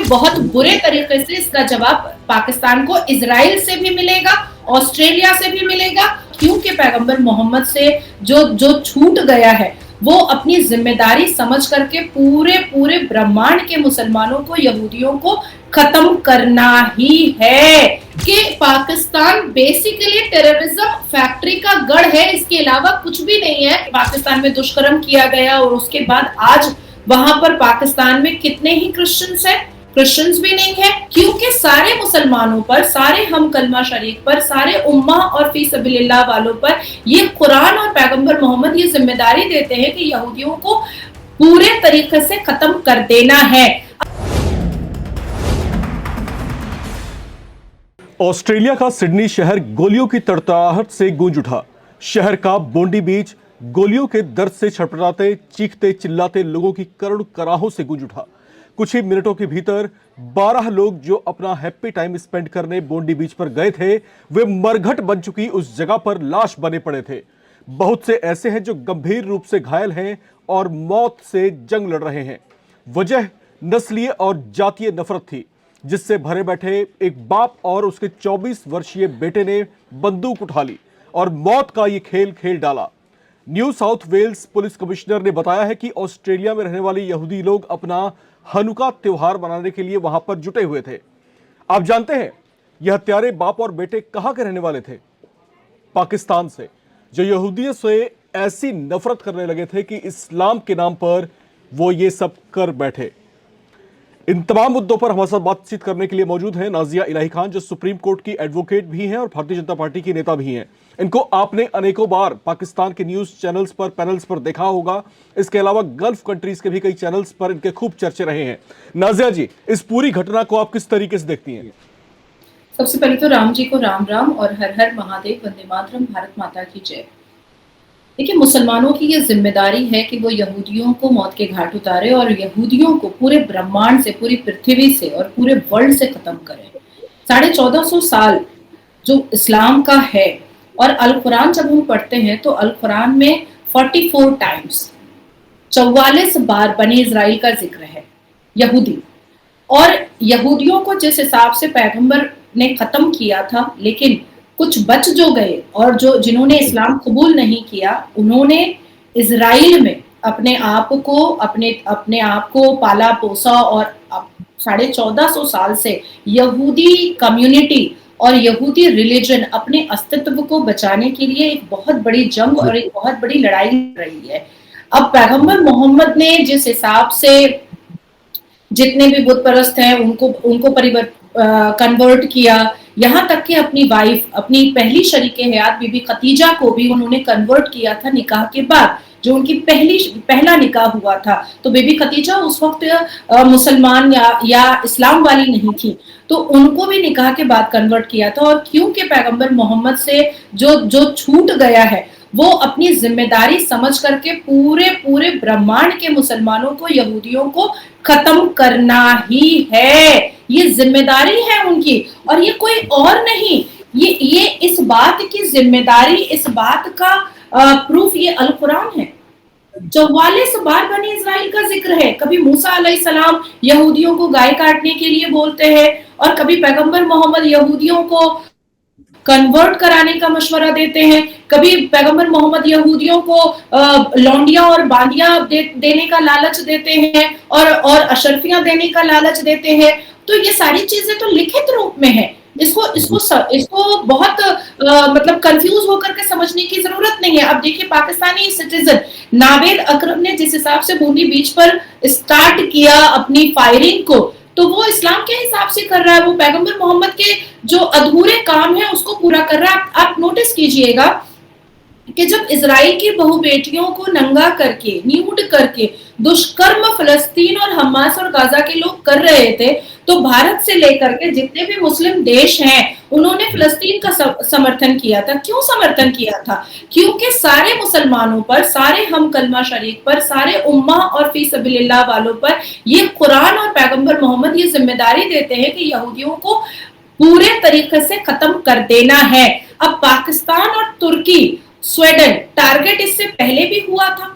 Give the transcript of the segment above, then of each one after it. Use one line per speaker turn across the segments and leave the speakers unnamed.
बहुत बुरे तरीके से इसका जवाब पाकिस्तान को इजराइल से भी मिलेगा, ऑस्ट्रेलिया से भी मिलेगा, क्योंकि पैगंबर मोहम्मद से जो जो छूट गया है वो अपनी जिम्मेदारी समझ करके पूरे पूरे ब्रह्मांड के मुसलमानों को, यहूदियों को खत्म करना ही है। कि पाकिस्तान बेसिकली टेररिज्म फैक्ट्री का गढ़ है, इसके अलावा कुछ भी नहीं है। पाकिस्तान में दुष्कर्म किया गया और उसके बाद आज वहां पर पाकिस्तान में कितने ही क्रिश्चियंस हैं? क्रिश्चियंस भी नहीं है, क्योंकि सारे मुसलमानों पर, सारे हम कलमा शरीक पर, सारे उम्मा और फी सबीलिल्लाह वालों पर ये कुरान और पैगंबर मोहम्मद ये जिम्मेदारी देते हैं कि यहूदियों को पूरे तरीके से खत्म कर देना है।
ऑस्ट्रेलिया का सिडनी शहर गोलियों की तड़तड़ाहट से गूंज उठा। शहर का बोंडी बीच गोलियों के दर्द से छटपटाते, चीखते चिल्लाते लोगों की करोड़ कराहों से गूंज उठा। कुछ ही मिनटों के भीतर 12 लोग जो अपना हैप्पी टाइम स्पेंड करने बोंडी बीच पर गए थे, वे मरघट बन चुकी उस जगह पर लाश बने पड़े थे। बहुत से ऐसे हैं जो गंभीर रूप से घायल हैं और मौत से जंग लड़ रहे हैं। वजह नस्लीय और जातीय नफरत थी, जिससे भरे बैठे एक बाप और उसके 24 वर्षीय बेटे ने बंदूक उठा ली और मौत का ये खेल खेल डाला। New South Wales police commissioner ने बताया है कि ऑस्ट्रेलिया में रहने वाले यहूदी लोग अपना हनुका त्योहार मनाने के लिए वहां पर जुटे हुए थे। आप जानते हैं यह हत्यारे बाप और बेटे कहां के रहने वाले थे? पाकिस्तान से, जो यहूदियों से ऐसी नफरत करने लगे थे कि इस्लाम के नाम पर वो ये सब कर बैठे। इन तमाम मुद्दों पर हमारे साथ बातचीत करने के लिए मौजूद हैं नाजिया इलाही खान, जो सुप्रीम कोर्ट की एडवोकेट भी हैं और भारतीय जनता पार्टी की नेता भी हैं। इनको आपने अनेकों बार पाकिस्तान के न्यूज चैनल्स पर, पैनल्स पर देखा होगा। इसके अलावा गल्फ कंट्रीज के भी कई चैनल्स पर इनके खूब चर्चे रहे हैं। नाजिया जी, इस पूरी घटना को आप किस तरीके से देखती हैं?
सबसे पहले तो राम जी को राम राम और हर हर महादेव, वंदे मातरम, भारत माता की जय। देखिए, मुसलमानों की ये जिम्मेदारी है कि वो यहूदियों को मौत के घाट उतारे और यहूदियों को पूरे ब्रह्मांड से, पूरी पृथ्वी से और पूरे वर्ल्ड से खत्म करें। 1450 साल जो इस्लाम का है, और अल कुरान जब हम पढ़ते हैं तो अल कुरान में 44 टाइम्स, 44 बार बनी इजराइल का जिक्र है, यहूदी। और यहूदियों को जिस हिसाब से पैगंबर ने खत्म किया था, लेकिन कुछ बच जो गए और जो जिन्होंने इस्लाम कबूल नहीं किया, उन्होंने इजराइल में अपने आप को पाला पोसा और 1450 साल से यहूदी कम्युनिटी और यहूदी रिलीजन अपने अस्तित्व को बचाने के लिए एक बहुत बड़ी जंग और एक बहुत बड़ी लड़ाई लड़ रही है। अब पैगंबर मोहम्मद ने जिस हिसाब से जितने भी बुत परस्त हैं उनको कन्वर्ट किया, यहाँ तक कि अपनी वाइफ, अपनी पहली शरीके हयात बीबी खतीजा को भी उन्होंने कन्वर्ट किया था निकाह के बाद, जो उनकी पहला निकाह हुआ था। तो बीबी खतीजा उस वक्त मुसलमान या इस्लाम वाली नहीं थी, तो उनको भी निकाह के बाद कन्वर्ट किया था। और क्योंकि पैगंबर मोहम्मद से जो छूट गया है वो अपनी जिम्मेदारी समझ करके पूरे पूरे ब्रह्मांड के मुसलमानों को, यहूदियों को खत्म करना ही है। ये जिम्मेदारी है उनकी, और ये कोई और नहीं। ये इस बात की जिम्मेदारी, इस बात का प्रूफ ये अल कुरान है। 44 बार बनी इजराइल का जिक्र है। कभी मूसा अलैहिस्सलाम यहूदियों को गाय काटने के लिए बोलते हैं, और कभी पैगंबर मोहम्मद यहूदियों को कन्वर्ट कराने का मशवरा देते हैं, कभी पैगंबर मोहम्मद यहूदियों को लौंडियां और बांदियां देने का लालच देते हैं और अशरफियां देने का लालच देते हैं। तो ये सारी चीजें तो लिखित रूप में है। इसको बहुत मतलब कंफ्यूज होकर के समझने की जरूरत नहीं है। अब देखिए, पाकिस्तानी सिटीजन नावेद अकरम ने जिस हिसाब से बूंदी बीच पर स्टार्ट किया अपनी फायरिंग को, तो वो इस्लाम के हिसाब से कर रहा है। वो पैगंबर मोहम्मद के जो अधूरे काम है उसको पूरा कर रहा है। आप नोटिस कीजिएगा कि जब इजराइल की बहु बेटियों को नंगा करके, न्यूड करके दुष्कर्म फलस्तीन और हमास और गाजा के लोग कर रहे थे, तो भारत से लेकर के जितने भी मुस्लिम देश हैं उन्होंने फलस्तीन का समर्थन किया था। क्यों समर्थन किया था? क्योंकि सारे मुसलमानों पर, सारे हम कलमा शरीक पर, सारे उम्मा और फी सबीलिल्लाह वालों पर ये कुरान और पैगंबर मोहम्मद ये जिम्मेदारी देते हैं कि यहूदियों को पूरे तरीके से खत्म कर देना है। अब पाकिस्तान और तुर्की, स्वीडन टारगेट इससे पहले भी हुआ था।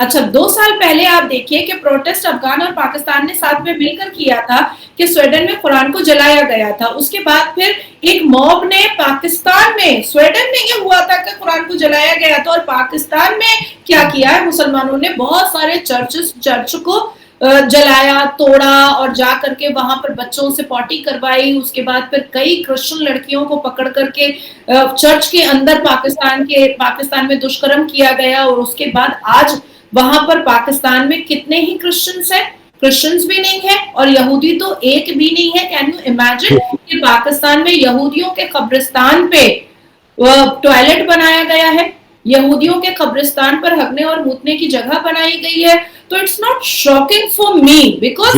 अच्छा, 2 साल पहले आप देखिए कि प्रोटेस्ट अफगान और पाकिस्तान ने साथ में मिलकर किया था कि स्वीडन में कुरान को जलाया गया था। उसके बाद फिर एक मॉब ने पाकिस्तान में, स्वीडन में ये हुआ था कि कुरान को जलाया गया था, और पाकिस्तान में क्या किया है, मुसलमानों ने बहुत सारे चर्च को जलाया, तोड़ा, और जा करके वहां पर बच्चों से पॉटी करवाई। उसके बाद फिर कई क्रिश्चियन लड़कियों को पकड़ करके चर्च के अंदर पाकिस्तान में दुष्कर्म किया गया। और उसके बाद आज वहां पर पाकिस्तान में कितने ही क्रिश्चियंस हैं, क्रिश्चियंस भी नहीं है और यहूदी तो एक भी नहीं है। कैन यू इमेजिन कि पाकिस्तान में यहूदियों के कब्रिस्तान पे टॉयलेट बनाया गया है, यहूदियों के कब्रिस्तान पर हगने और मूतने की जगह बनाई गई है। तो it's not shocking for me because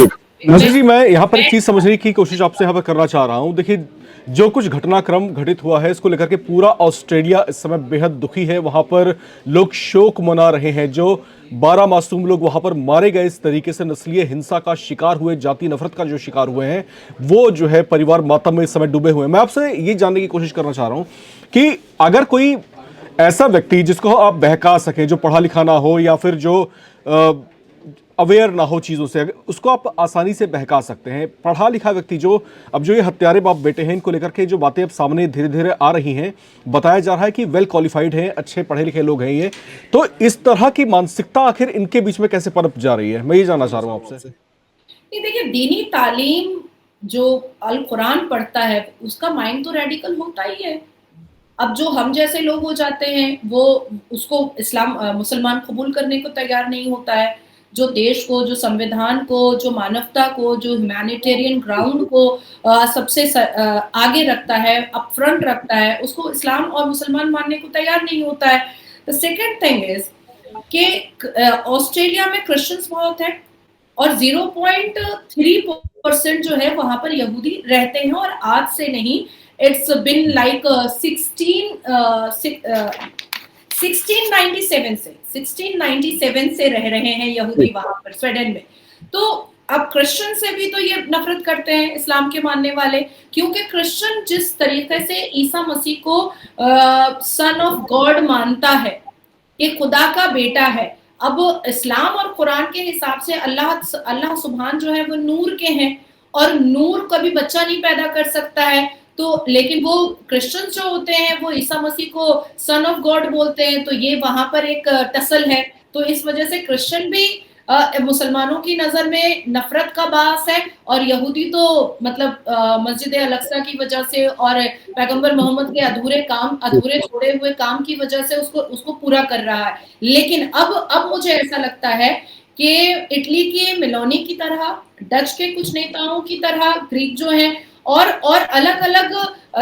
Nazir ji, मैं यहाँ पर एक चीज समझने की कोशिश आपसे यहाँ पर करना चाह रहा हूँ। देखिए, जो कुछ घटनाक्रम घटित हुआ है इसको लेकर के पूरा ऑस्ट्रेलिया इस समय बेहद दुखी है। वहां पर लोग शोक मना रहे हैं। जो 12 मासूम लोग वहां पर मारे गए, इस तरीके से नस्लीय हिंसा का शिकार हुए, जाति नफरत का जो शिकार हुए हैं, वो जो है परिवार मातम में इस समय डूबे हुए हैं। मैं आपसे ये जानने की कोशिश करना चाह रहा हूँ कि अगर कोई ऐसा व्यक्ति जिसको आप बहका सकें, जो पढ़ा लिखा ना हो या फिर जो अवेयर ना हो चीज़ों से, उसको आप आसानी से बहका सकते हैं। पढ़ा लिखा व्यक्ति जो अब जो ये हत्यारे बाप बेटे हैं, इनको लेकर के जो बातें अब सामने धीरे धीरे आ रही हैं, बताया जा रहा है कि वेल क्वालिफाइड हैं, अच्छे पढ़े लिखे लोग हैं ये, तो इस तरह की मानसिकता आखिर इनके बीच में कैसे पनप जा रही है, मैं ये जानना चाह रहा हूँ आपसे।
ये देखिए, दीनी तालीम जो अल कुरान पढ़ता है उसका माइंड तो रेडिकल होता ही है। अब जो हम जैसे लोग हो जाते हैं वो उसको मुसलमान कबूल करने को तैयार नहीं होता है। जो देश को, जो संविधान को, जो मानवता को, जो ह्यूमैनिटेरियन ग्राउंड को सबसे आगे रखता है, अपफ्रंट रखता है, उसको इस्लाम और मुसलमान मानने को तैयार नहीं होता है। द सेकेंड थिंग इज कि ऑस्ट्रेलिया में क्रिश्चियंस बहुत है और 0.3% जो है वहां पर यहूदी रहते हैं, और आज से नहीं, इट्स बिन लाइक 1697 से रह रहे हैं यहूदी वहां पर स्वीडन में। तो अब क्रिश्चियन से भी तो ये नफरत करते हैं इस्लाम के मानने वाले, क्योंकि क्रिश्चियन जिस तरीके से ईसा मसीह को सन ऑफ गॉड मानता है, ये खुदा का बेटा है। अब इस्लाम और कुरान के हिसाब से अल्लाह सुभान जो है वो नूर के हैं, और नूर कभी बच्चा नहीं पैदा कर सकता है। तो लेकिन वो क्रिश्चियन जो होते हैं वो ईसा मसीह को सन ऑफ गॉड बोलते हैं, तो ये वहां पर एक टसल है। तो इस वजह से क्रिश्चियन भी मुसलमानों की नजर में नफरत का बास है, और यहूदी तो मतलब मस्जिद अल-अक्सा की वजह से और पैगंबर मोहम्मद के अधूरे छोड़े हुए काम की वजह से उसको पूरा कर रहा है। लेकिन अब मुझे ऐसा लगता है कि इटली के मेलोनी की तरह, डच के कुछ नेताओं की तरह, ग्रीक जो हैं, और अलग अलग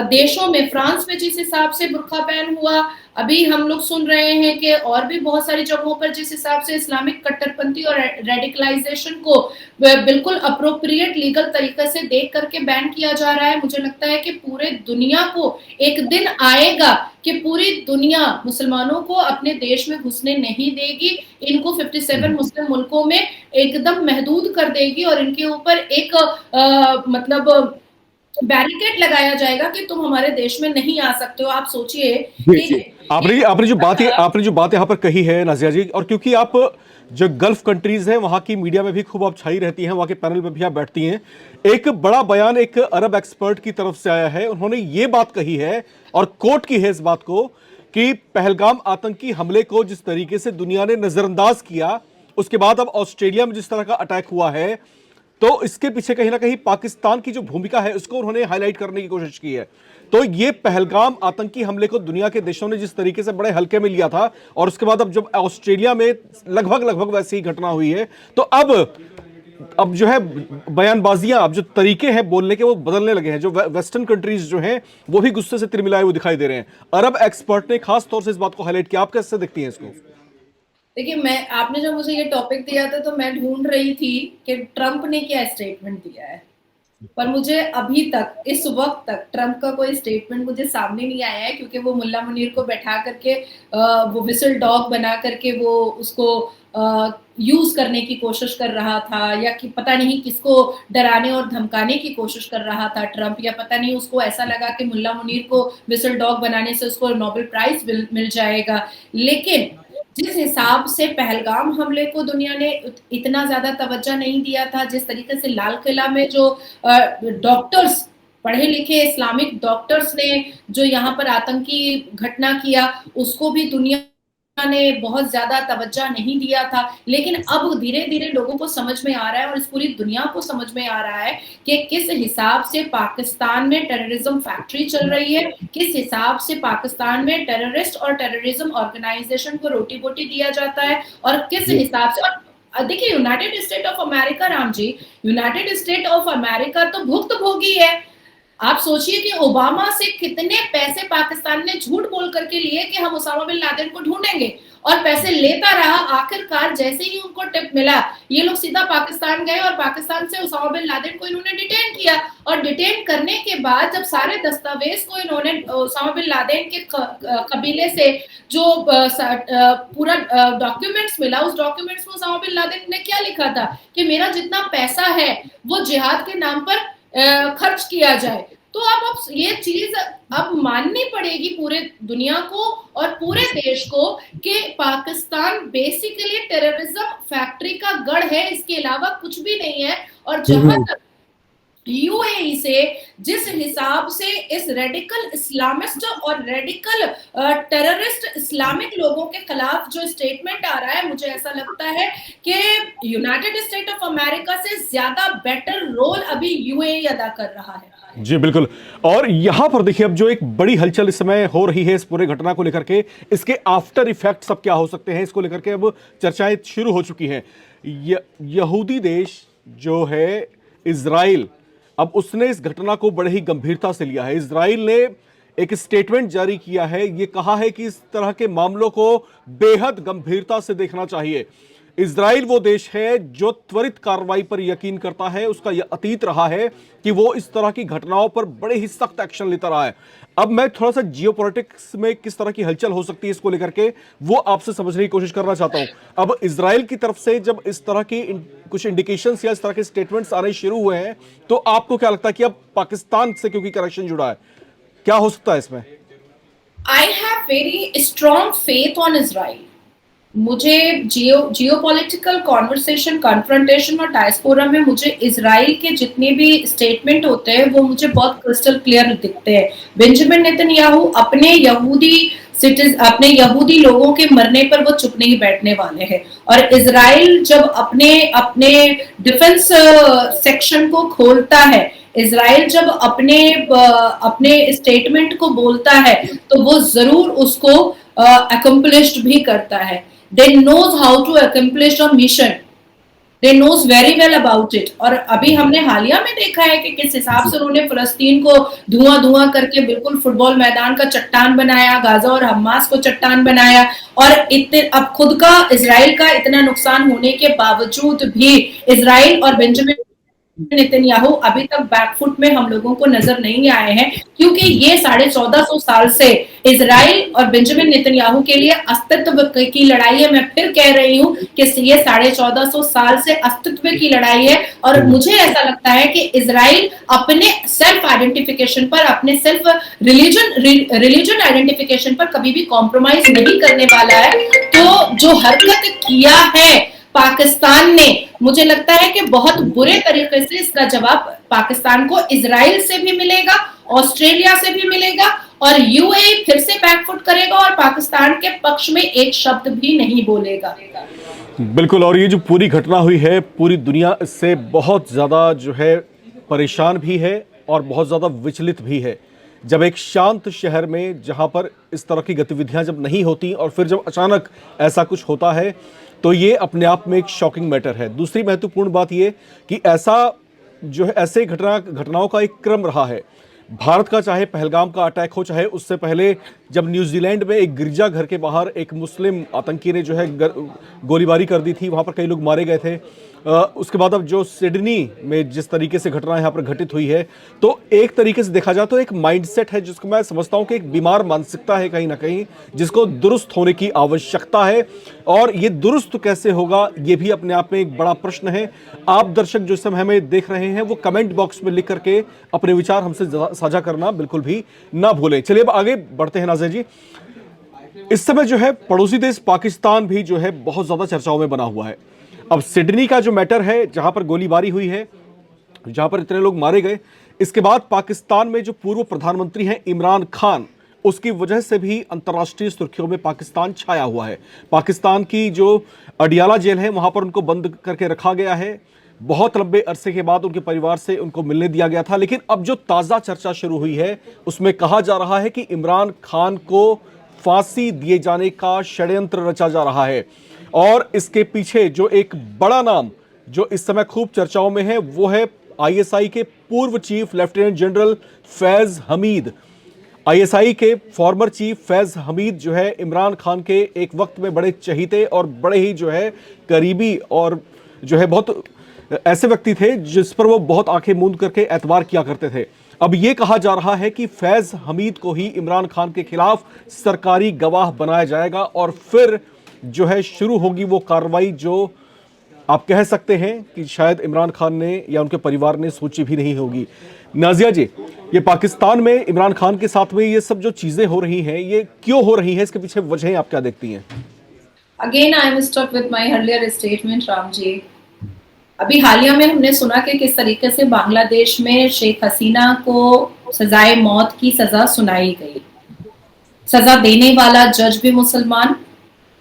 देशों में, फ्रांस में जिस हिसाब से बुर्का बैन हुआ, अभी हम लोग सुन रहे हैं कि और भी बहुत सारी जगहों पर जिस हिसाब से इस्लामिक कट्टरपंथी और रेडिकलाइजेशन को बिल्कुल अप्रोप्रिएट लीगल तरीके से देख करके बैन किया जा रहा है। मुझे लगता है कि पूरे दुनिया को एक दिन आएगा कि पूरी दुनिया मुसलमानों को अपने देश में घुसने नहीं देगी, इनको 57 मुस्लिम मुल्कों में एकदम महदूद कर देगी, और इनके ऊपर एक मतलब बैरिकेड लगाया जाएगा कि तुम हमारे देश में नहीं आ सकते हो। आप सोचिए कि
आपने जो बात यहाँ पर कही है नाजिया जी, और क्योंकि आप जो गल्फ कंट्रीज हैं वहां की मीडिया में भी खूब आप छाई रहती हैं, वहां के पैनल में भी आप बैठती हैं, एक बड़ा बयान एक अरब एक्सपर्ट की तरफ से आया है। उन्होंने ये बात कही है और कोट की है इस बात को कि पहलगाम आतंकी हमले को जिस तरीके से दुनिया ने नजरअंदाज किया, उसके बाद अब ऑस्ट्रेलिया में जिस तरह का अटैक हुआ है, तो इसके पीछे कहीं ना कहीं पाकिस्तान की जो भूमिका है उसको उन्होंने हाईलाइट करने की कोशिश की है। तो ये पहलगाम आतंकी हमले को दुनिया के देशों ने जिस तरीके से बड़े हल्के में लिया था, और उसके बाद अब जब ऑस्ट्रेलिया में लगभग वैसी ही घटना हुई है, तो अब जो है बयानबाजियां, अब जो तरीके हैं बोलने के वो बदलने लगे हैं। जो वेस्टर्न कंट्रीज जो हैं वो भी गुस्से से तिरमिलाए हुए दिखाई दे रहे हैं। अरब एक्सपर्ट ने खास तौर से इस बात को हाईलाइट किया। आप कैसे देखती हैं इसको?
देखिए, आपने जब मुझे ये टॉपिक दिया था तो मैं ढूंढ रही थी कि ट्रंप ने क्या स्टेटमेंट दिया है, पर मुझे अभी तक, इस वक्त तक ट्रंप का कोई स्टेटमेंट मुझे सामने नहीं आया है, क्योंकि वो मुल्ला मुनीर को बैठा करके वो विसल डॉग बना करके वो उसको यूज करने की कोशिश कर रहा था, या कि पता नहीं किसको डराने और धमकाने की कोशिश कर रहा था ट्रंप, या पता नहीं उसको ऐसा लगा कि मुल्ला मुनीर को विसल डॉग बनाने से उसको नोबेल प्राइज मिल जाएगा। लेकिन जिस हिसाब से पहलगाम हमले को दुनिया ने इतना ज्यादा तवज्जो नहीं दिया था, जिस तरीके से लाल किला में जो डॉक्टर्स, पढ़े लिखे इस्लामिक डॉक्टर्स ने जो यहाँ पर आतंकी घटना किया, उसको भी दुनिया ने बहुत ज्यादा तवज्जो नहीं दिया था। लेकिन अब धीरे धीरे लोगों को समझ में आ रहा है और इस पूरी दुनिया को समझ में आ रहा है कि किस हिसाब से पाकिस्तान में टेररिज्म फैक्ट्री चल रही है, किस हिसाब से पाकिस्तान में टेररिस्ट और टेररिज्म ऑर्गेनाइजेशन को रोटी बोटी दिया जाता है, और किस हिसाब से। और देखिए, United State of America, Ram ji, United State of America तो भुक्तभोगी है। आप सोचिए कि ओबामा से कितने पैसे पाकिस्तान ने झूठ बोल करके लिए कि हम उसामा बिन लादेन को ढूंढेंगे, और पैसे लेता रहा। आखिरकार जैसे ही उनको टिप मिला, ये लोग सीधा पाकिस्तान गए और पाकिस्तान से उसामा बिन लादेन को इन्होंने डिटेन किया। और डिटेन करने के बाद जब सारे दस्तावेज को इन्होंने उसामा बिन लादेन के कबीले से जो पूरा डॉक्यूमेंट्स मिला, उस डॉक्यूमेंट्स में उसामा बिन लादेन ने क्या लिखा था कि मेरा जितना पैसा है वो जिहाद के नाम पर खर्च किया जाए। तो अब ये चीज अब माननी पड़ेगी पूरे दुनिया को और पूरे देश को कि पाकिस्तान बेसिकली टेररिज्म फैक्ट्री का गढ़ है, इसके अलावा कुछ भी नहीं है। और जहां तक यूएई से जिस हिसाब से इस रेडिकल इस्लामिस्ट और रेडिकल टेररिस्ट इस्लामिक लोगों के खिलाफ जो स्टेटमेंट आ रहा है, मुझे ऐसा लगता है कि यूनाइटेड स्टेट ऑफ अमेरिका से ज्यादा बेटर रोल अभी यूएई अदा कर रहा है।
जी बिल्कुल। और यहां पर देखिए, अब जो एक बड़ी हलचल इस समय हो रही है इस पूरे घटना को लेकर के, इसके आफ्टर इफेक्ट सब क्या हो सकते हैं, इसको लेकर के अब चर्चाएं शुरू हो चुकी हैं। यहूदी देश जो है इजराइल, अब उसने इस घटना को बड़े ही गंभीरता से लिया है। इजराइल ने एक स्टेटमेंट जारी किया है, ये कहा है कि इस तरह के मामलों को बेहद गंभीरता से देखना चाहिए। इजराइल वो देश है जो त्वरित कार्रवाई पर यकीन करता है। उसका यह अतीत रहा है कि वो इस तरह की घटनाओं पर बड़े ही सख्त एक्शन लेता रहा है। अब मैं थोड़ा सा जियोपॉलिटिक्स में किस तरह की हलचल हो सकती है इसको लेकर के वो आपसे समझने की कोशिश करना चाहता हूं। अब इजराइल की तरफ से जब इस तरह की कुछ इंडिकेशंस या इस तरह के स्टेटमेंट्स आने शुरू हुए हैं, तो आपको क्या लगता है कि अब पाकिस्तान से क्योंकि कनेक्शन जुड़ा है, क्या हो सकता है इसमें?
I have very strong faith on Israel. मुझे जियोपॉलिटिकल कॉन्वर्सेशन, कन्फ्रंटेशन और डायस्पोरा में मुझे इजराइल के जितने भी स्टेटमेंट होते हैं वो मुझे बहुत क्रिस्टल क्लियर दिखते हैं। बेंजामिन नेतन्याहू अपने यहूदी लोगों के मरने पर वो चुप नहीं बैठने वाले हैं। और इजराइल जब अपने डिफेंस सेक्शन को खोलता है, इजराइल जब अपने स्टेटमेंट को बोलता है, तो वो जरूर उसको अकम्प्लिश्ड भी करता है। They knows how to accomplish a mission. They knows very well about it. और अभी हमने हालिया में देखा है कि किस हिसाब से उन्होंने फलस्तीन को धुआं करके बिल्कुल फुटबॉल मैदान का चट्टान बनाया, गाजा और हमास को चट्टान बनाया। और अब खुद का इजराइल का इतना नुकसान होने के बावजूद भी इजराइल और बेंजामिन नेतन्याहू अभी तक बैकफुट में हम लोगों को नजर नहीं आए हैं, क्योंकि ये 1450 साल से इजराइल और बेंजामिन नेतन्याहू के लिए अस्तित्व की लड़ाई है। मैं फिर कह रही हूँ कि ये 1450 साल से अस्तित्व की लड़ाई है। और मुझे ऐसा लगता है कि इजराइल अपने सेल्फ आइडेंटिफिकेशन पर, अपने सेल्फ रिलीजन आइडेंटिफिकेशन पर कभी भी कॉम्प्रोमाइज नहीं करने वाला है। तो जो हरकत किया है पाकिस्तान ने, मुझे लगता है कि बहुत बुरे तरीके से इसका जवाब पाकिस्तान को इजराइल से भी मिलेगा, ऑस्ट्रेलिया से भी मिलेगा, और यूएई फिर से बैकफुट करेगा और पाकिस्तान के पक्ष में एक शब्द भी नहीं बोलेगा।
बिल्कुल। और ये जो पूरी घटना हुई है, पूरी दुनिया इससे बहुत ज्यादा जो है परेशान भी है और बहुत ज्यादा विचलित भी है। जब एक शांत शहर में जहां पर इस तरह की गतिविधियां जब नहीं होती और फिर जब अचानक ऐसा कुछ होता है, तो ये अपने आप में एक शॉकिंग मैटर है। दूसरी महत्वपूर्ण बात ये कि ऐसा जो है ऐसे घटनाओं का एक क्रम रहा है। भारत का चाहे पहलगाम का अटैक हो, चाहे उससे पहले जब न्यूजीलैंड में एक गिरजाघर के बाहर एक मुस्लिम आतंकी ने जो है गोलीबारी कर दी थी, वहाँ पर कई लोग मारे गए थे। उसके बाद अब जो सिडनी में जिस तरीके से घटना यहाँ पर घटित हुई है, तो एक तरीके से देखा जाए तो एक माइंडसेट है जिसको मैं समझता हूँ कि एक बीमार मानसिकता है कहीं ना कहीं, जिसको दुरुस्त होने की आवश्यकता है। और ये दुरुस्त कैसे होगा, ये भी अपने आप में एक बड़ा प्रश्न है। आप दर्शक जो इस समय हमें देख रहे हैं वो कमेंट बॉक्स में लिख करके अपने विचार हमसे साझा करना बिल्कुल भी ना भूलें। चलिए अब आगे बढ़ते हैं नाज़िर जी। इस समय जो है पड़ोसी देश पाकिस्तान भी जो है बहुत ज्यादा चर्चाओं में बना हुआ है। अब सिडनी का जो मैटर है, जहां पर गोलीबारी हुई है, जहां पर इतने लोग मारे गए, इसके बाद पाकिस्तान में जो पूर्व प्रधानमंत्री हैं इमरान खान, उसकी वजह से भी अंतर्राष्ट्रीय सुर्खियों में पाकिस्तान छाया हुआ है। पाकिस्तान की जो अडियाला जेल है वहां पर उनको बंद करके रखा गया है। बहुत लंबे अरसे के बाद उनके परिवार से उनको मिलने दिया गया था, लेकिन अब जो ताजा चर्चा शुरू हुई है उसमें कहा जा रहा है कि इमरान खान को फांसी दिए जाने का षड्यंत्र रचा जा रहा है। और इसके पीछे जो एक बड़ा नाम जो इस समय खूब चर्चाओं में है वो है आईएसआई के पूर्व chief lieutenant general Faiz Hamid. ISI के फॉर्मर चीफ फैज हमीद जो है इमरान खान के एक वक्त में बड़े चहीते और बड़े ही जो है करीबी और जो है बहुत ऐसे व्यक्ति थे जिस पर वो बहुत आंखें मूंद करके एतबार किया करते थे। अब ये कहा जा रहा है कि फैज हमीद को ही इमरान खान के खिलाफ सरकारी गवाह बनाया जाएगा और फिर जो है शुरू होगी वो कार्रवाई जो आप कह सकते हैं कि शायद इमरान खान ने या उनके परिवार ने सोची भी नहीं होगी। नाजिया जी, ये पाकिस्तान में इमरान खान के साथ में ये सब जो चीजें हो रही हैं, ये क्यों हो रही हैं, इसके पीछे वजह आप क्या देखती हैं?
Again I am stuck with my earlier statement Ram ji. अभी हालिया में हमने सुना कि किस तरीके से बांग्लादेश में शेख हसीना को सजाए मौत की सजा सुनाई गई। सजा देने वाला जज भी मुसलमान,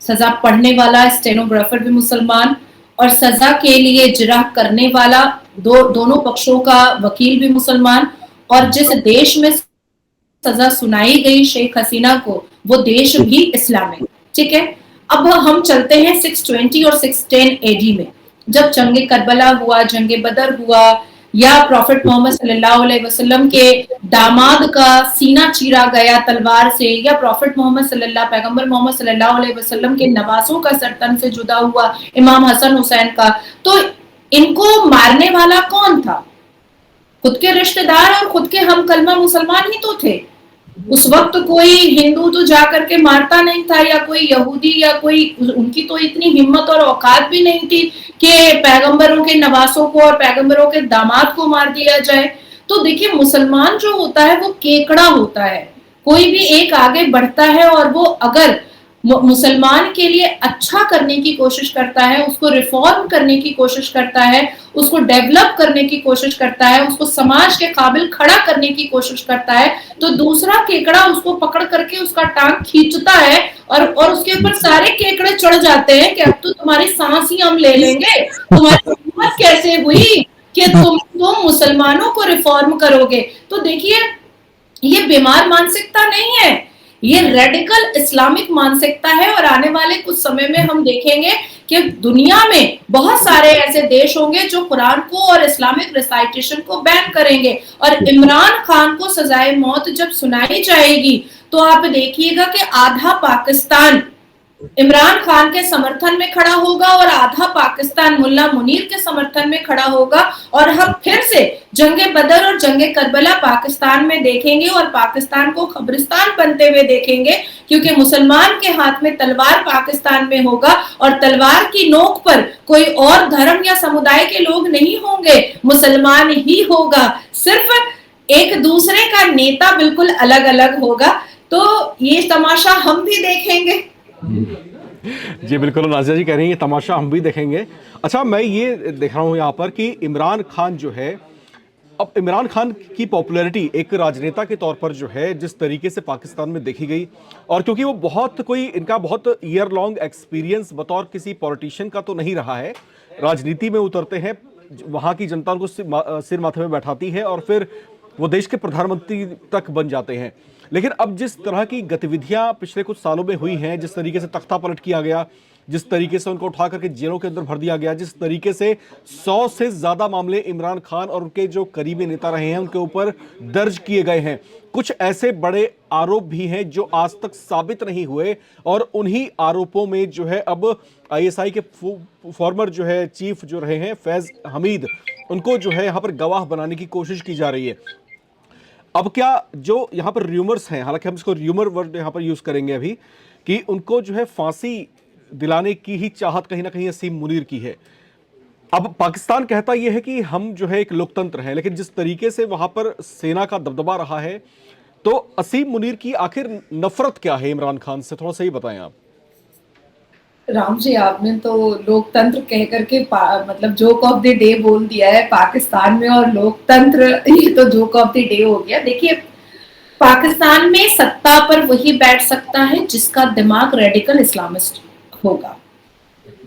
सजा पढ़ने वाला स्टेनोग्राफर भी मुसलमान और सजा के लिए जिरह करने वाला दोनों पक्षों का वकील भी मुसलमान। और जिस देश में सजा सुनाई गई शेख हसीना को वो देश भी इस्लामिक। ठीक है, अब हम चलते हैं 620 और 610 एडी में, जब जंगे करबला हुआ, जंगे बदर हुआ, या प्रॉफिट मोहम्मद सल्लल्लाहु अलैहि वसल्लम के दामाद का सीना चीरा गया तलवार से, या प्रॉफिट पैगंबर मोहम्मद सल्लल्लाहु अलैहि वसल्लम के नवासों का सर तन से जुदा हुआ, इमाम हसन हुसैन का, तो इनको मारने वाला कौन था? खुद के रिश्तेदार और खुद के हम कलमा मुसलमान ही तो थे। उस वक्त कोई हिंदू तो जाकर के मारता नहीं था, या कोई यहूदी या कोई, उनकी तो इतनी हिम्मत और औकात भी नहीं थी कि पैगंबरों के नवासों को और पैगंबरों के दामाद को मार दिया जाए। तो देखिए, मुसलमान जो होता है वो केकड़ा होता है। कोई भी एक आगे बढ़ता है और वो अगर मुसलमान के लिए अच्छा करने की कोशिश करता है, उसको रिफॉर्म करने की कोशिश करता है, उसको डेवलप करने की कोशिश करता है, उसको समाज के काबिल खड़ा करने की कोशिश करता है, तो दूसरा केकड़ा उसको पकड़ करके उसका टांग खींचता है और उसके ऊपर सारे केकड़े चढ़ जाते हैं कि अब तो तुम्हारी सांस ही हम ले लेंगे, तुम्हारी हिम्मत कैसे हुई कि तुम मुसलमानों को रिफॉर्म करोगे। तो देखिए, ये बीमार मानसिकता नहीं है, ये रेडिकल इस्लामिक मानसिकता है। और आने वाले कुछ समय में हम देखेंगे कि दुनिया में बहुत सारे ऐसे देश होंगे जो कुरान को और इस्लामिक रिसाइटेशन को बैन करेंगे। और इमरान खान को सजाए मौत जब सुनाई जाएगी तो आप देखिएगा कि आधा पाकिस्तान इमरान खान के समर्थन में खड़ा होगा और आधा पाकिस्तान मुल्ला मुनीर के समर्थन में खड़ा होगा, और हम फिर से जंगे बदर और जंगे करबला पाकिस्तान में देखेंगे और पाकिस्तान को कब्रिस्तान बनते हुए देखेंगे, क्योंकि मुसलमान के हाथ में तलवार पाकिस्तान में होगा और तलवार की नोक पर कोई और धर्म या समुदाय के लोग नहीं होंगे, मुसलमान ही होगा। सिर्फ एक दूसरे का नेता बिल्कुल अलग अलग होगा। तो ये तमाशा हम भी देखेंगे।
जी बिल्कुल, नाजिया जी कह रही हैं तमाशा हम भी देखेंगे। अच्छा, मैं ये देख रहा हूं यहाँ पर कि इमरान खान जो है, अब इमरान खान की पॉपुलैरिटी एक राजनेता के तौर पर जो है जिस तरीके से पाकिस्तान में देखी गई, और क्योंकि वो इनका बहुत ईयर लॉन्ग एक्सपीरियंस बतौर किसी पॉलिटिशियन का तो नहीं रहा है, राजनीति में उतरते हैं, वहाँ की जनता उनको सिर माथे में बैठाती है और फिर वो देश के प्रधानमंत्री तक बन जाते हैं। लेकिन अब जिस तरह की गतिविधियां पिछले कुछ सालों में हुई हैं, जिस तरीके से तख्ता पलट किया गया, जिस तरीके से उनको उठा करके जेलों के अंदर भर दिया गया, जिस तरीके से 100 से ज्यादा मामले इमरान खान और उनके जो करीबी नेता रहे हैं उनके ऊपर दर्ज किए गए हैं, कुछ ऐसे बड़े आरोप भी हैं जो आज तक साबित नहीं हुए, और उन्हीं आरोपों में जो है अब आईएसआई के फॉर्मर जो है चीफ जो रहे हैं फैज हमीद, उनको जो है यहाँ पर गवाह बनाने की कोशिश की जा रही है। अब क्या जो यहाँ पर र्यूमर्स हैं, हालांकि हम इसको र्यूमर वर्ड यहाँ पर यूज करेंगे अभी, कि उनको जो है फांसी दिलाने की ही चाहत कहीं ना कहीं असीम मुनीर की है। अब पाकिस्तान कहता यह है कि हम जो है एक लोकतंत्र है, लेकिन जिस तरीके से वहां पर सेना का दबदबा रहा है, तो असीम मुनीर की आखिर नफरत क्या है इमरान खान से, थोड़ा सा ही बताएं आप।
राम जी, आपने तो लोकतंत्र कह करके मतलब जोक ऑफ द डे बोल दिया है पाकिस्तान में, और लोकतंत्र ये तो जोक ऑफ द डे हो गया। देखिए, पाकिस्तान में सत्ता पर वही बैठ सकता है जिसका दिमाग रेडिकल इस्लामिस्ट होगा।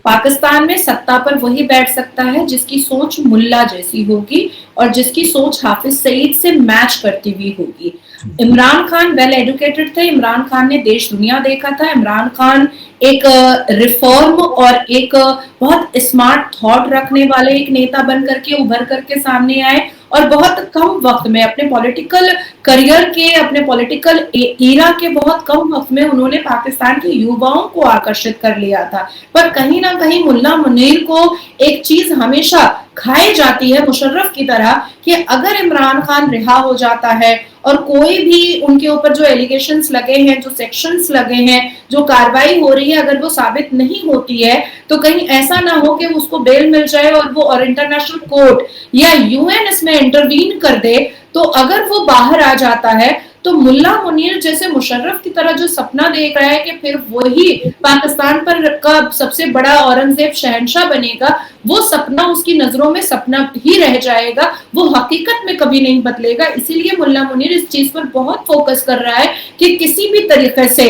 पाकिस्तान में सत्ता पर वही बैठ सकता है जिसकी सोच मुल्ला जैसी होगी और जिसकी सोच हाफिज सईद से मैच करती हुई होगी। इमरान खान वेल एजुकेटेड थे, इमरान खान ने देश दुनिया देखा था, इमरान खान एक रिफॉर्म और एक बहुत स्मार्ट थॉट रखने वाले एक नेता बन करके उभर करके सामने आए, और बहुत कम वक्त में अपने पॉलिटिकल करियर के, अपने पॉलिटिकल ईरा के बहुत कम वक्त में उन्होंने पाकिस्तान के युवाओं को आकर्षित कर लिया था। पर कहीं ना कहीं मुल्ला मुनीर को एक चीज हमेशा खाई जाती है मुशर्रफ की तरह, कि अगर इमरान खान रिहा हो जाता है और कोई भी उनके ऊपर जो एलिगेशंस लगे हैं, जो सेक्शंस लगे हैं, जो कार्रवाई हो रही है, अगर वो साबित नहीं होती है तो कहीं ऐसा ना हो कि उसको बेल मिल जाए और वो और इंटरनेशनल कोर्ट या यूएन इसमें इंटरवीन कर दे। तो अगर वो बाहर आ जाता है तो मुल्ला मुनीर जैसे मुशर्रफ की तरह जो सपना देख रहा है कि फिर वही पाकिस्तान पर का सबसे बड़ा औरंगजेब शहंशाह बनेगा, वो सपना उसकी नजरों में सपना ही रह जाएगा, वो हकीकत में कभी नहीं बदलेगा। इसीलिए मुल्ला मुनीर इस चीज पर बहुत फोकस कर रहा है कि किसी भी तरीके से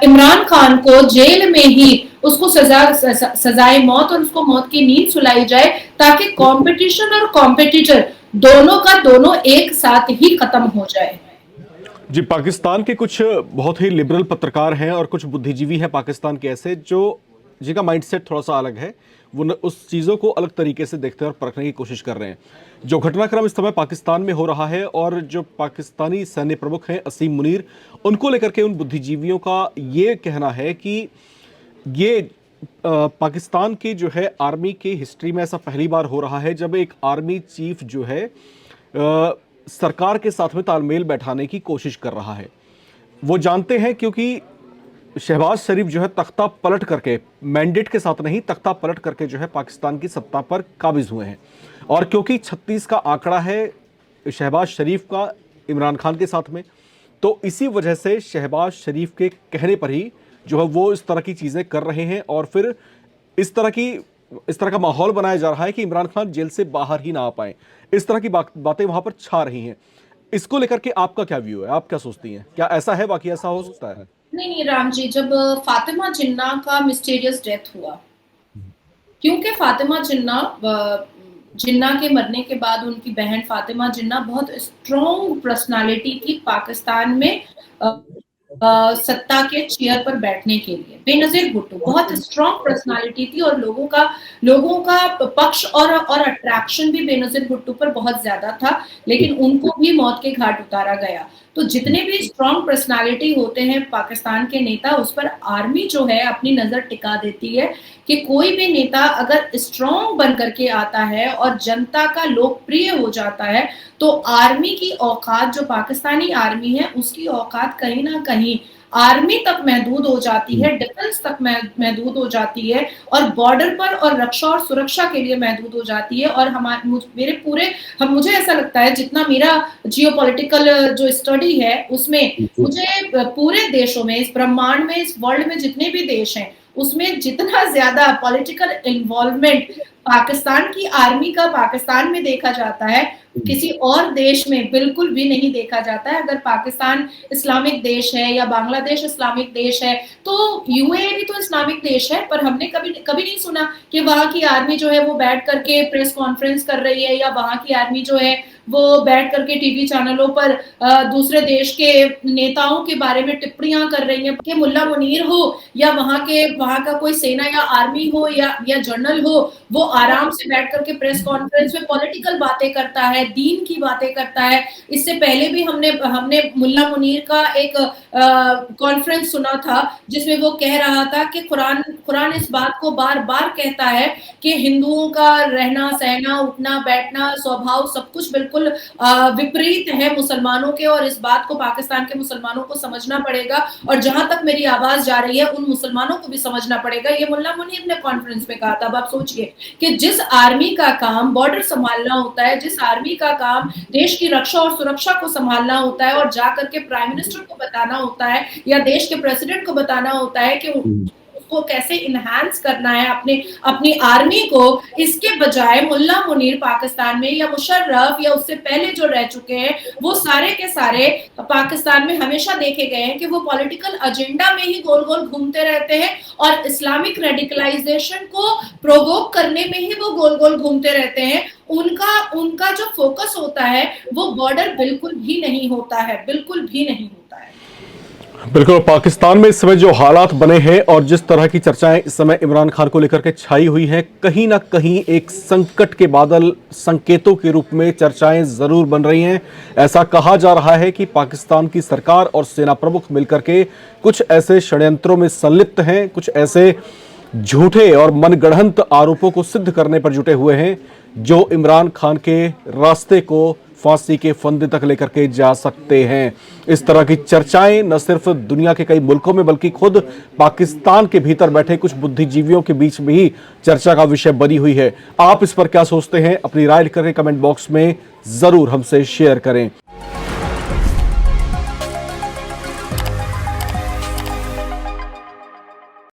इमरान खान को जेल में ही उसको सजाए मौत और उसको मौत की नींद सुलाई जाए, ताकि कंपटीशन और कॉम्पिटिटर दोनों का दोनों एक साथ ही खत्म हो जाए।
जी, पाकिस्तान के कुछ बहुत ही लिबरल पत्रकार हैं और कुछ बुद्धिजीवी हैं पाकिस्तान के ऐसे, जो जिनका माइंडसेट थोड़ा सा अलग है। वो उस चीज़ों को अलग तरीके से देखते हैं और परखने की कोशिश कर रहे हैं। जो घटनाक्रम इस समय पाकिस्तान में हो रहा है और जो पाकिस्तानी सैन्य प्रमुख हैं असीम मुनीर, उनको लेकर के उन बुद्धिजीवियों का ये कहना है कि ये पाकिस्तान के जो है आर्मी के हिस्ट्री में ऐसा पहली बार हो रहा है जब एक आर्मी चीफ जो है सरकार के साथ में तालमेल बैठाने की कोशिश कर रहा है। वो जानते हैं क्योंकि शहबाज शरीफ जो है तख्ता पलट करके, मैंडेट के साथ नहीं, तख्ता पलट करके जो है पाकिस्तान की सत्ता पर काबिज हुए हैं। और क्योंकि 36 का आंकड़ा है शहबाज शरीफ का इमरान खान के साथ में, तो इसी वजह से शहबाज शरीफ के कहने पर ही जो है वो इस तरह की चीज़ें कर रहे हैं। और फिर इस तरह का माहौल बनाया जा रहा है कि इमरान खान जेल से बाहर ही ना आ पाए। इस तरह की बातें वहां पर छा रही हैं। इसको लेकर के आपका क्या व्यू है, आप क्या सोचती हैं? क्या ऐसा है, बाकी ऐसा हो सकता है?
नहीं नहीं राम जी, जब फातिमा जिन्ना का मिस्टीरियस डेथ हुआ, क्योंकि फातिमा जिन्ना जिन्ना के मरने के बाद उनकी बहन फातिमा जिन्ना बहुत स्ट्रॉन्ग पर्सनालिटी थी पाकिस्तान में सत्ता के चेयर पर बैठने के लिए। बेनजीर भुट्टो बहुत स्ट्रॉन्ग पर्सनालिटी थी और लोगों का पक्ष और अट्रैक्शन भी बेनजीर भुट्टो पर बहुत ज्यादा था, लेकिन उनको भी मौत के घाट उतारा गया। तो जितने भी स्ट्रॉन्ग पर्सनालिटी होते हैं पाकिस्तान के नेता, उस पर आर्मी जो है अपनी नजर टिका देती है कि कोई भी नेता अगर स्ट्रॉन्ग बन करके आता है और जनता का लोकप्रिय हो जाता है, तो आर्मी की औकात, जो पाकिस्तानी आर्मी है उसकी औकात कहीं ना कहीं आर्मी तक महदूद हो जाती है, डिफेंस तक महदूद हो जाती है, और बॉर्डर पर और रक्षा और सुरक्षा के लिए महदूद हो जाती है। और मुझे ऐसा लगता है, जितना मेरा जियोपॉलिटिकल जो स्टडी है उसमें मुझे पूरे देशों में, इस ब्रह्मांड में, इस वर्ल्ड में जितने भी देश हैं, उसमें जितना ज्यादा पॉलिटिकल इन्वॉल्वमेंट पाकिस्तान की आर्मी का पाकिस्तान में देखा जाता है, किसी और देश में बिल्कुल भी नहीं देखा जाता है। अगर पाकिस्तान इस्लामिक देश है या बांग्लादेश इस्लामिक देश है, तो यूएई भी तो इस्लामिक देश है, पर हमने कभी कभी नहीं सुना कि वहां की आर्मी जो है वो बैठ करके प्रेस कॉन्फ्रेंस कर रही है, या वहां की आर्मी जो है वो बैठ करके टीवी चैनलों पर दूसरे देश के नेताओं के बारे में टिप्पणियां कर रही हैं। कि मुल्ला मुनीर हो या वहां का कोई सेना या आर्मी हो या जनरल हो, वो आराम से बैठ करके प्रेस कॉन्फ्रेंस में पॉलिटिकल बातें करता है, दीन की बातें करता है। इससे पहले भी हमने मुल्ला मुनीर का एक कॉन्फ्रेंस सुना था जिसमें वो कह रहा था कि कुरान इस बात को बार बार कहता है कि हिंदुओं का रहना सहना, उठना बैठना, स्वभाव सब कुछ बिल्कुल बिल्कुल विपरीत है मुसलमानों के, और इस बात को पाकिस्तान के मुसलमानों को समझना पड़ेगा। और जहां तक मेरी आवाज जा रही है, उन मुसलमानों को भी समझना पड़ेगा। ये मुल्ला मुनीर ने कॉन्फ्रेंस में कहा था। अब आप सोचिए कि जिस आर्मी का काम बॉर्डर संभालना होता है, जिस आर्मी का काम देश की रक्षा और सुरक्षा को संभालना होता है, और जाकर के प्राइम मिनिस्टर को बताना होता है या देश के प्रेसिडेंट को बताना होता है कि उसको कैसे इनहांस करना है अपनी आर्मी को, इसके बजाय मुल्ला मुनीर पाकिस्तान में, या मुशर्रफ या उससे पहले जो रह चुके हैं, वो सारे के सारे पाकिस्तान में हमेशा देखे गए हैं कि वो पॉलिटिकल एजेंडा में ही गोल गोल घूमते रहते हैं, और इस्लामिक रेडिकलाइजेशन को प्रोवोक करने में ही वो गोल गोल घूमते रहते हैं। उनका जो फोकस होता है वो बॉर्डर बिल्कुल भी नहीं होता है, बिल्कुल भी नहीं होता है।
बिल्कुल, पाकिस्तान में इस समय जो हालात बने हैं और जिस तरह की चर्चाएं इस समय इमरान खान को लेकर के छाई हुई हैं, कहीं ना कहीं एक संकट के बादल संकेतों के रूप में चर्चाएं जरूर बन रही हैं। ऐसा कहा जा रहा है कि पाकिस्तान की सरकार और सेना प्रमुख मिलकर के कुछ ऐसे षड्यंत्रों में संलिप्त हैं, कुछ ऐसे झूठे और मनगढ़ंत आरोपों को सिद्ध करने पर जुटे हुए हैं जो इमरान खान के रास्ते को फांसी के फंदे तक लेकर के जा सकते हैं। इस तरह की चर्चाएं न सिर्फ दुनिया के कई मुल्कों में बल्कि खुद पाकिस्तान के भीतर बैठे कुछ बुद्धिजीवियों के बीच में ही चर्चा का विषय बनी हुई है। आप इस पर क्या सोचते हैं? अपनी राय लिखकर कमेंट बॉक्स में जरूर हमसे शेयर करें।